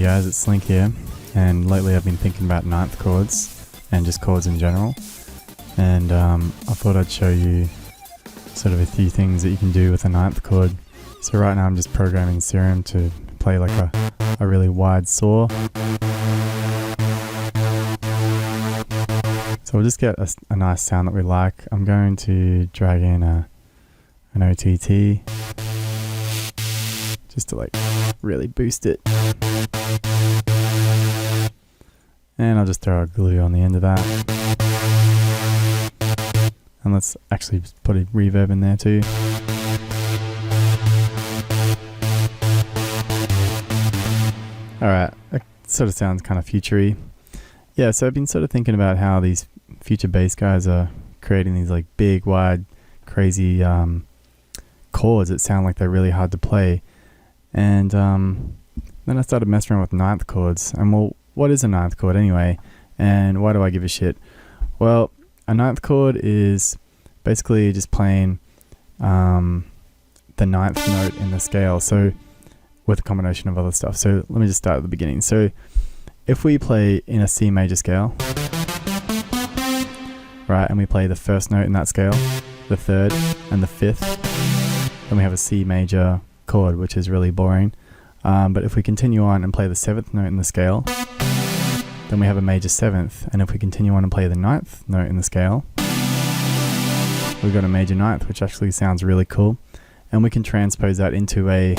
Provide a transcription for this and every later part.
guys, it's Slynk here, and lately I've been thinking about 9th chords and just chords in general, and I thought I'd show you sort of a few things that you can do with a 9th chord. So right now I'm just programming Serum to play like a really wide saw. So we'll just get a nice sound that we like. I'm going to drag in an OTT just to like really boost it. And I'll just throw a glue on the end of that. And let's actually just put a reverb in there too. Alright, that sort of sounds kind of future-y. Yeah, so I've been sort of thinking about how these future bass guys are creating these like big, wide, crazy chords that sound like they're really hard to play. And then I started messing around with 9th chords. And well, what is a 9th chord anyway? And why do I give a shit? Well, a 9th chord is basically just playing the 9th note in the scale. So with a combination of other stuff. So let me just start at the beginning. So if we play in a C major scale, right, and we play the first note in that scale, the third and the fifth, then we have a C major chord, which is really boring. But if we continue on and play the 7th note in the scale, then we have a major 7th. And if we continue on and play the 9th note in the scale, we've got a major 9th, which actually sounds really cool. And we can transpose that into a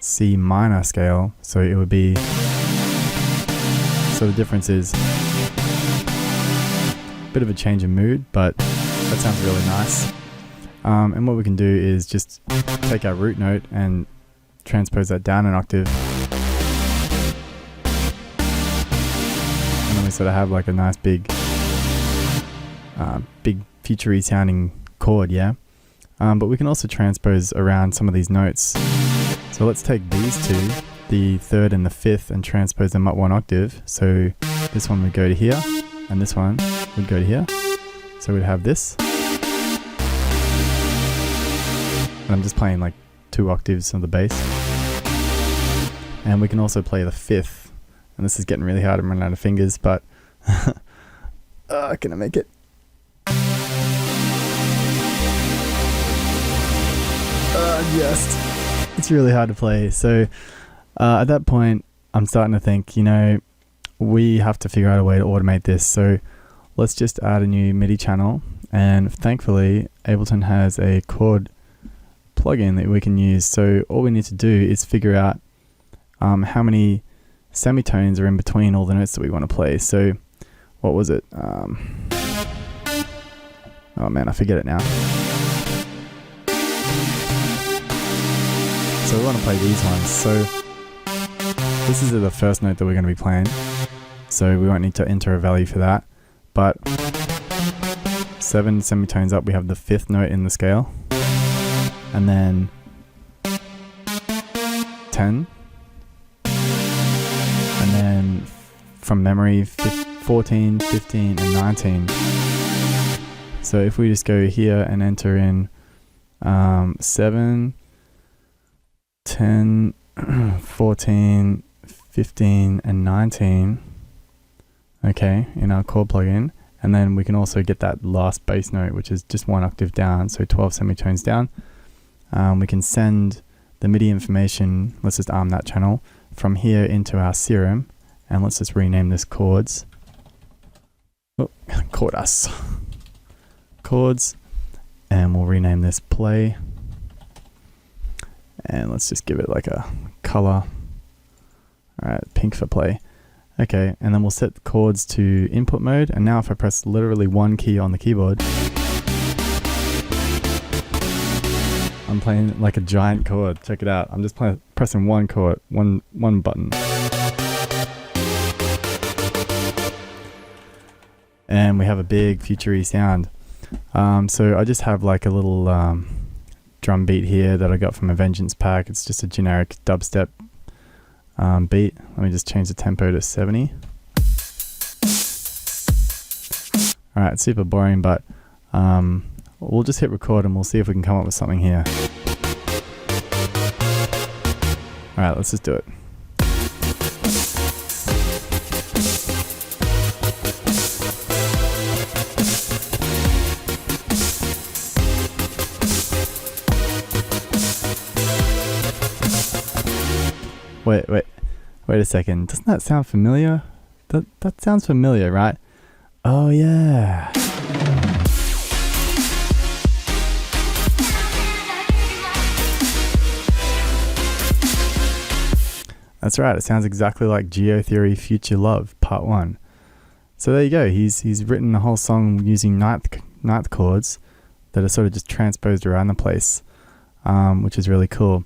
C minor scale. So it would be, so the difference is a bit of a change in mood, but that sounds really nice. And what we can do is just take our root note and transpose that down an octave. And then we sort of have like a nice big future-y sounding chord, yeah? But we can also transpose around some of these notes. So let's take these two, the 3rd and the 5th, and transpose them up one octave. So this one would go to here, and this one would go to here. So we'd have this. And I'm just playing like 2 octaves on the bass. And we can also play the 5th. And this is getting really hard, I'm running out of fingers, but can I make it? Just. It's really hard to play. So at that point, I'm starting to think, you know, we have to figure out a way to automate this. So let's just add a new MIDI channel. And thankfully, Ableton has a chord plugin that we can use. So all we need to do is figure out how many semitones are in between all the notes that we want to play. So what was it? Oh man, I forget it now. So we want to play these ones. So this is the first note that we're going to be playing. So we won't need to enter a value for that. But 7 semitones up, we have the 5th note in the scale. And then 10. And then from memory, 14, 15, and 19. So if we just go here and enter in 7, 10, 14, 15, and 19, okay, in our chord plugin. And then we can also get that last bass note, which is just one octave down, so 12 semitones down. We can send the MIDI information, let's just arm that channel, from here into our Serum, and let's just rename this Chords. Oh, Chords. Chords, and we'll rename this Play. And let's just give it like a color. Alright, pink for play. Okay, and then we'll set the chords to input mode. And now if I press literally one key on the keyboard, I'm playing like a giant chord. Check it out. I'm just pressing one chord, one button. And we have a big future-y sound. So I just have like a little drum beat here that I got from a Vengeance pack. It's just a generic dubstep beat. Let me just change the tempo to 70. Alright, super boring, but we'll just hit record and we'll see if we can come up with something here. Alright, let's just do it. Wait a second. Doesn't that sound familiar? That sounds familiar, right? Oh yeah. That's right. It sounds exactly like Geotheory Future Love Part 1. So there you go. He's written the whole song using ninth chords that are sort of just transposed around the place, which is really cool.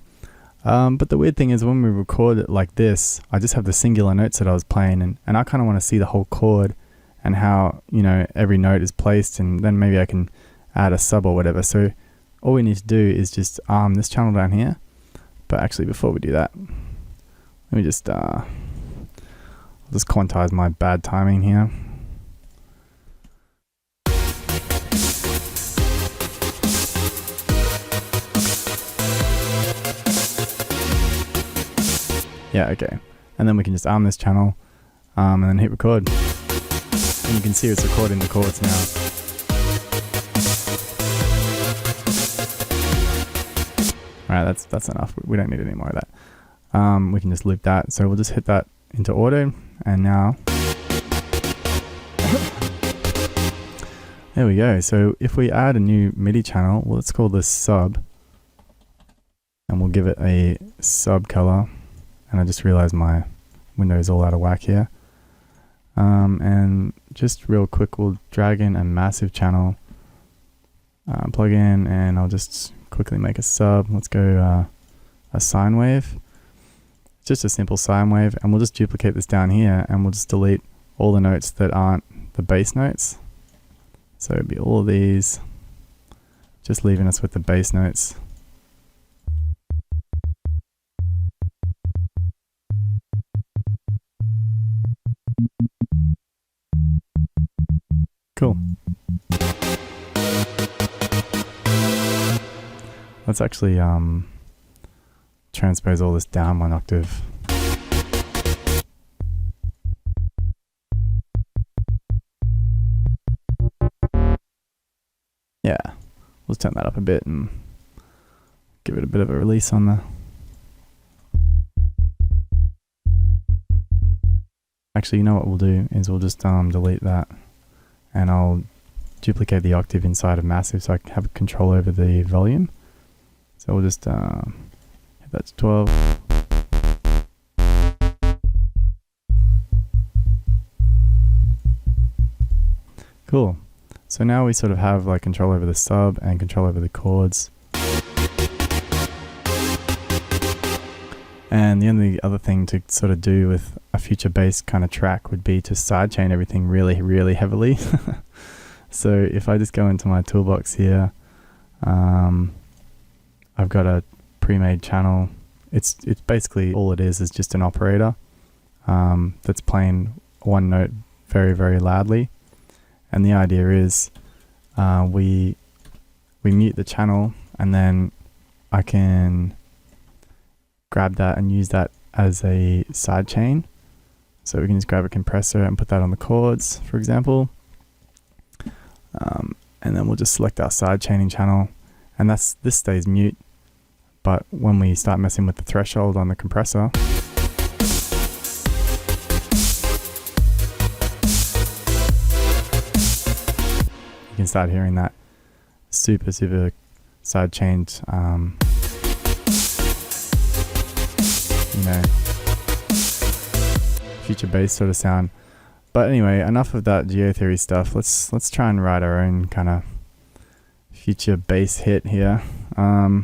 But the weird thing is when we record it like this, I just have the singular notes that I was playing, and I kind of want to see the whole chord and how, you know, every note is placed, and then maybe I can add a sub or whatever. So all we need to do is just arm this channel down here. But actually, before we do that, let me just I'll just quantize my bad timing here. Yeah, okay. And then we can just arm this channel and then hit record. And you can see it's recording the chords now. Alright, that's enough. We don't need any more of that. We can just loop that. So we'll just hit that into auto, and now there we go. So if we add a new MIDI channel, well, let's call this sub, and we'll give it a sub color. And I just realized my window is all out of whack here. And just real quick, we'll drag in a massive channel, plug in, and I'll just quickly make a sub. Let's go a sine wave. Just a simple sine wave, and we'll just duplicate this down here, and we'll just delete all the notes that aren't the bass notes. So it'd be all of these, just leaving us with the bass notes. Cool. Let's actually transpose all this down one octave. Yeah, let's turn that up a bit and give it a bit of a release on the... Actually, you know what we'll do is we'll just delete that, and I'll duplicate the octave inside of massive so I can have control over the volume. So we'll just hit that to 12. Cool. So now we sort of have like control over the sub and control over the chords. And the only other thing to sort of do with a future bass kind of track would be to sidechain everything really, really heavily. So if I just go into my toolbox here, I've got a pre-made channel. It's basically all it is just an operator that's playing one note very, very loudly. And the idea is we mute the channel, and then I can grab that and use that as a sidechain. So we can just grab a compressor and put that on the chords, for example. And then we'll just select our sidechaining channel, and this stays mute. But when we start messing with the threshold on the compressor, you can start hearing that super, super sidechained, you know, future bass sort of sound. But anyway, enough of that geotheory stuff. Let's try and write our own kind of future bass hit here. I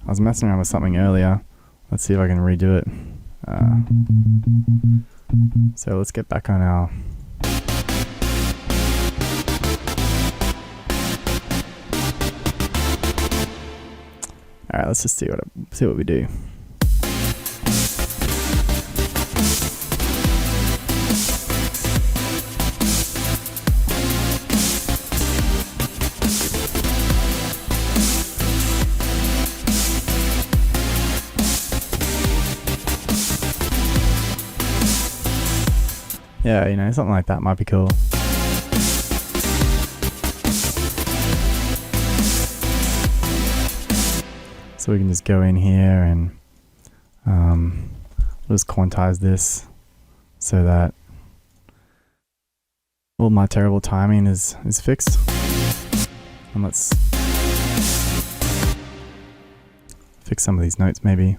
was messing around with something earlier. Let's see if I can redo it. So let's get back on our... Alright, let's just see what we do. Yeah, you know, something like that might be cool. So we can just go in here and we'll just quantize this so that all my terrible timing is fixed. And let's fix some of these notes maybe.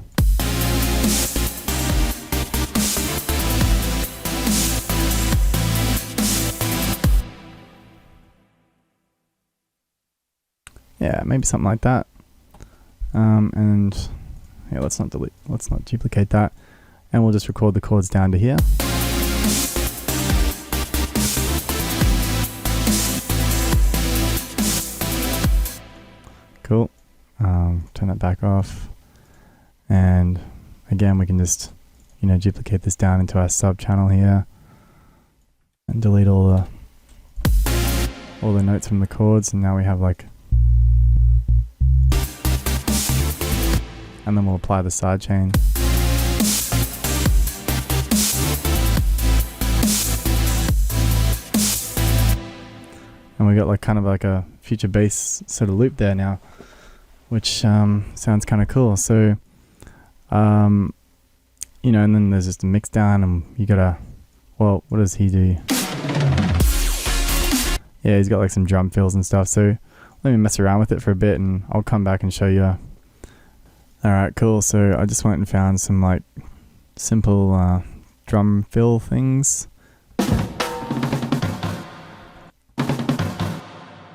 Yeah, maybe something like that. And yeah, let's not duplicate that. And we'll just record the chords down to here. Cool. Turn that back off. And again, we can just, you know, duplicate this down into our sub channel here and delete all the notes from the chords. And now we have like, and then we'll apply the sidechain. And we got like kind of like a future bass sort of loop there now, which sounds kind of cool. So, you know, and then there's just a mix down, and you gotta, well, what does he do? Yeah, he's got like some drum fills and stuff. So let me mess around with it for a bit, and I'll come back and show you. Alright, cool. So I just went and found some like simple drum fill things. And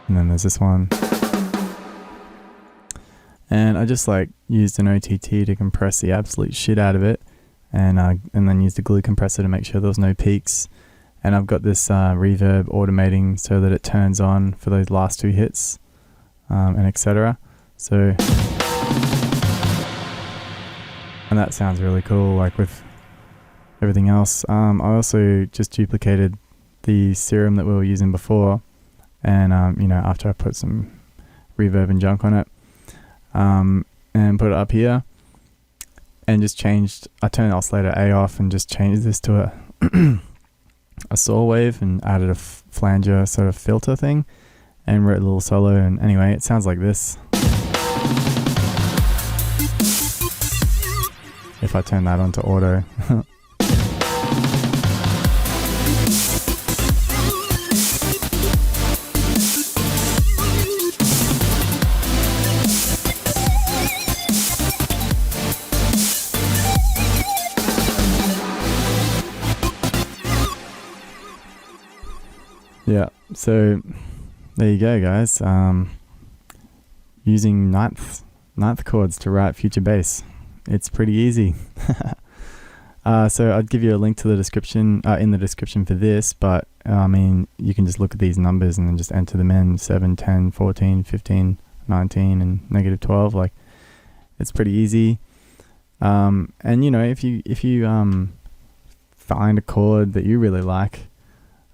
then there's this one. And I just like used an OTT to compress the absolute shit out of it. And then used a glue compressor to make sure there was no peaks. And I've got this reverb automating so that it turns on for those last two hits, and etc. So, and that sounds really cool, like with everything else. I also just duplicated the serum that we were using before, and you know, after I put some reverb and junk on it, and put it up here, and just changed. I turned oscillator A off and just changed this to a saw wave and added a flanger sort of filter thing, and wrote a little solo. And anyway, it sounds like this. If I turn that on to auto. Yeah, so there you go, guys. Using ninth chords to write future bass. It's pretty easy. So I'd give you a link to the description, in the description for this, but I mean, you can just look at these numbers and then just enter them in: 7, 10, 14, 15, 19, and -12. Like, it's pretty easy. And you know, if you find a chord that you really like,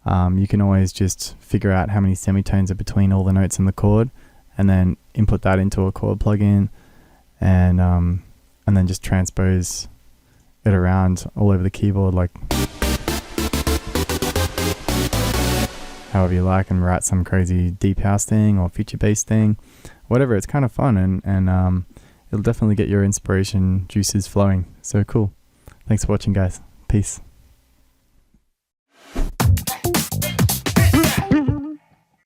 you can always just figure out how many semitones are between all the notes in the chord, and then input that into a chord plugin, and then just transpose it around all over the keyboard, like however you like, and write some crazy deep house thing or future bass thing, whatever. It's kind of fun, and it'll definitely get your inspiration juices flowing. So cool. Thanks for watching, guys. Peace.